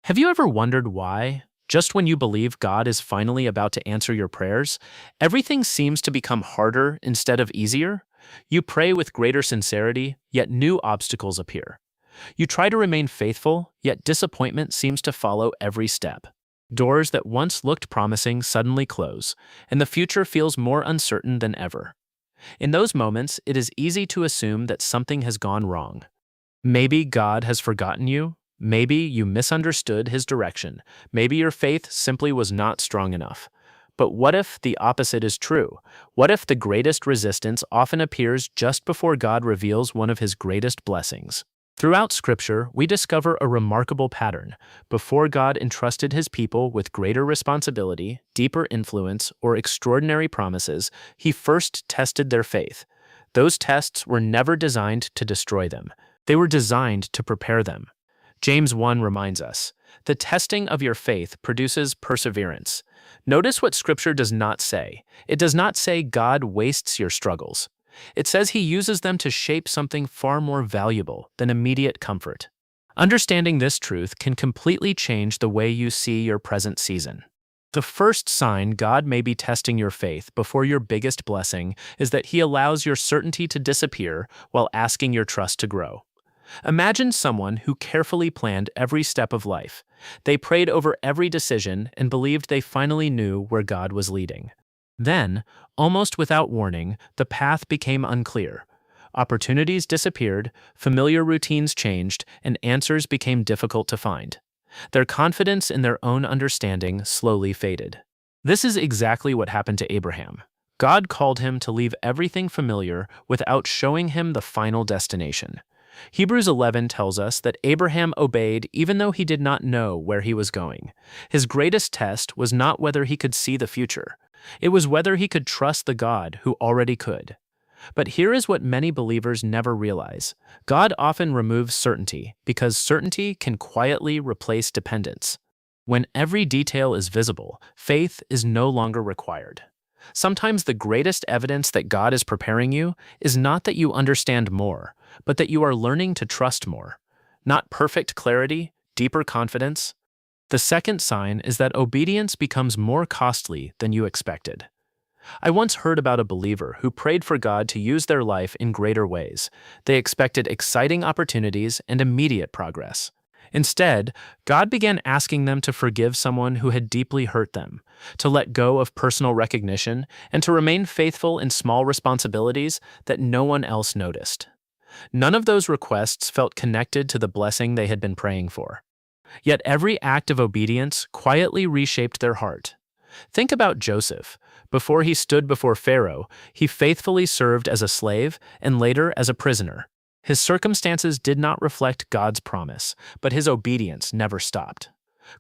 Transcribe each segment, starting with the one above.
Have you ever wondered why, just when you believe God is finally about to answer your prayers, everything seems to become harder instead of easier? You pray with greater sincerity, yet new obstacles appear. You try to remain faithful, yet disappointment seems to follow every step. Doors that once looked promising suddenly close, and the future feels more uncertain than ever. In those moments, it is easy to assume that something has gone wrong. Maybe God has forgotten you. Maybe you misunderstood his direction. Maybe your faith simply was not strong enough. But what if the opposite is true? What if the greatest resistance often appears just before God reveals one of his greatest blessings? Throughout Scripture, we discover a remarkable pattern. Before God entrusted his people with greater responsibility, deeper influence, or extraordinary promises, he first tested their faith. Those tests were never designed to destroy them. They were designed to prepare them. James 1 reminds us, "The testing of your faith produces perseverance." Notice what Scripture does not say. It does not say God wastes your struggles. It says he uses them to shape something far more valuable than immediate comfort. Understanding this truth can completely change the way you see your present season. The first sign God may be testing your faith before your biggest blessing is that he allows your certainty to disappear while asking your trust to grow. Imagine someone who carefully planned every step of life. They prayed over every decision and believed they finally knew where God was leading. Then, almost without warning, the path became unclear. Opportunities disappeared, familiar routines changed, and answers became difficult to find. Their confidence in their own understanding slowly faded. This is exactly what happened to Abraham. God called him to leave everything familiar without showing him the final destination. Hebrews 11 tells us that Abraham obeyed even though he did not know where he was going. His greatest test was not whether he could see the future. It was whether he could trust the God who already could. But here is what many believers never realize. God often removes certainty because certainty can quietly replace dependence. When every detail is visible, faith is no longer required. Sometimes the greatest evidence that God is preparing you is not that you understand more, but that you are learning to trust more. Not perfect clarity, deeper confidence. The second sign is that obedience becomes more costly than you expected. I once heard about a believer who prayed for God to use their life in greater ways. They expected exciting opportunities and immediate progress. Instead, God began asking them to forgive someone who had deeply hurt them, to let go of personal recognition, and to remain faithful in small responsibilities that no one else noticed. None of those requests felt connected to the blessing they had been praying for. Yet every act of obedience quietly reshaped their heart. Think about Joseph. Before he stood before Pharaoh, he faithfully served as a slave and later as a prisoner. His circumstances did not reflect God's promise, but his obedience never stopped.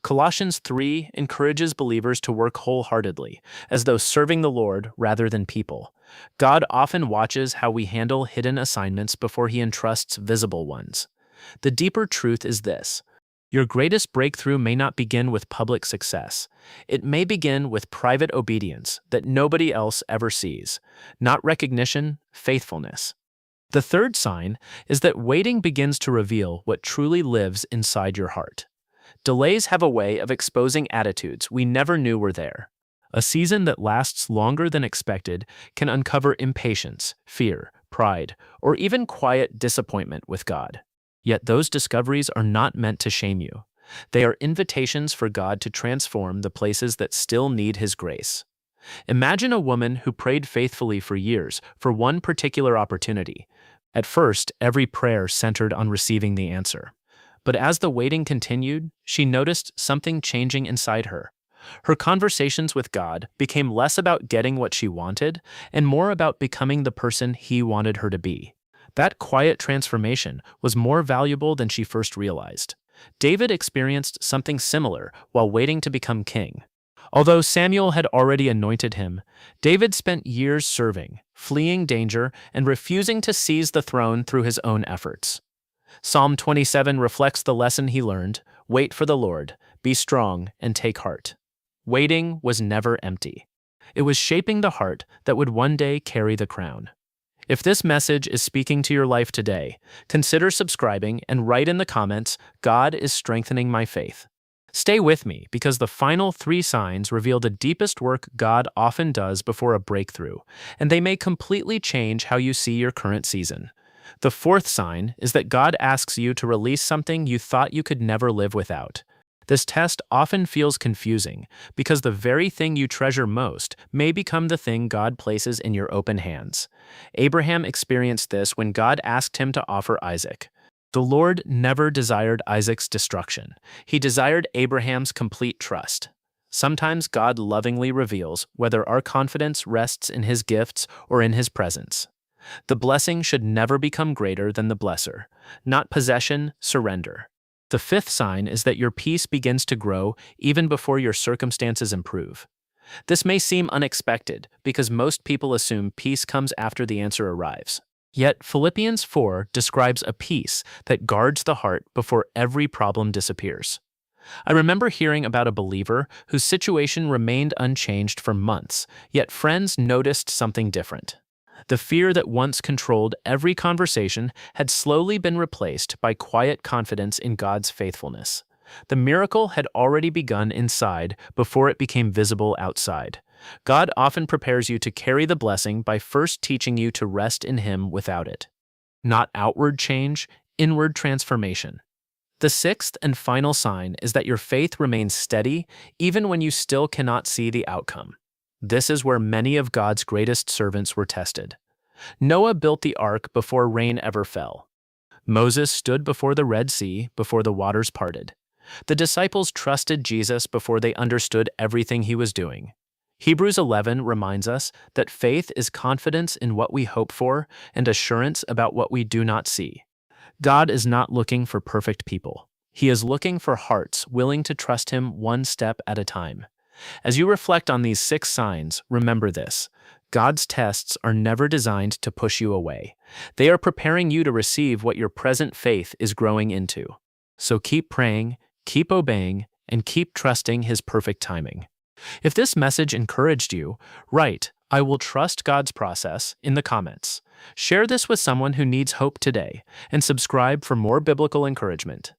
Colossians 3 encourages believers to work wholeheartedly, as though serving the Lord rather than people. God often watches how we handle hidden assignments before he entrusts visible ones. The deeper truth is this: your greatest breakthrough may not begin with public success. It may begin with private obedience that nobody else ever sees, not recognition, faithfulness. The third sign is that waiting begins to reveal what truly lives inside your heart. Delays have a way of exposing attitudes we never knew were there. A season that lasts longer than expected can uncover impatience, fear, pride, or even quiet disappointment with God. Yet those discoveries are not meant to shame you. They are invitations for God to transform the places that still need his grace. Imagine a woman who prayed faithfully for years for one particular opportunity. At first, every prayer centered on receiving the answer. But as the waiting continued, she noticed something changing inside her. Her conversations with God became less about getting what she wanted and more about becoming the person he wanted her to be. That quiet transformation was more valuable than she first realized. David experienced something similar while waiting to become king. Although Samuel had already anointed him, David spent years serving, fleeing danger, and refusing to seize the throne through his own efforts. Psalm 27 reflects the lesson he learned: wait for the Lord, be strong, and take heart. Waiting was never empty. It was shaping the heart that would one day carry the crown. If this message is speaking to your life today, consider subscribing and write in the comments, "God is strengthening my faith." Stay with me because the final three signs reveal the deepest work God often does before a breakthrough, and they may completely change how you see your current season. The fourth sign is that God asks you to release something you thought you could never live without. This test often feels confusing because the very thing you treasure most may become the thing God places in your open hands. Abraham experienced this when God asked him to offer Isaac. The Lord never desired Isaac's destruction. He desired Abraham's complete trust. Sometimes God lovingly reveals whether our confidence rests in his gifts or in his presence. The blessing should never become greater than the blesser. Not possession, surrender. The fifth sign is that your peace begins to grow even before your circumstances improve. This may seem unexpected because most people assume peace comes after the answer arrives. Yet Philippians 4 describes a peace that guards the heart before every problem disappears. I remember hearing about a believer whose situation remained unchanged for months, yet friends noticed something different. The fear that once controlled every conversation had slowly been replaced by quiet confidence in God's faithfulness. The miracle had already begun inside before it became visible outside. God often prepares you to carry the blessing by first teaching you to rest in Him without it. Not outward change, inward transformation. The sixth and final sign is that your faith remains steady even when you still cannot see the outcome. This is where many of God's greatest servants were tested. Noah built the ark before rain ever fell. Moses stood before the Red Sea before the waters parted. The disciples trusted Jesus before they understood everything he was doing. Hebrews 11 reminds us that faith is confidence in what we hope for and assurance about what we do not see. God is not looking for perfect people. He is looking for hearts willing to trust Him one step at a time. As you reflect on these 6 signs, remember this: God's tests are never designed to push you away. They are preparing you to receive what your present faith is growing into. So keep praying, keep obeying, and keep trusting His perfect timing. If this message encouraged you, write, "I will trust God's process" in the comments. Share this with someone who needs hope today, and subscribe for more biblical encouragement.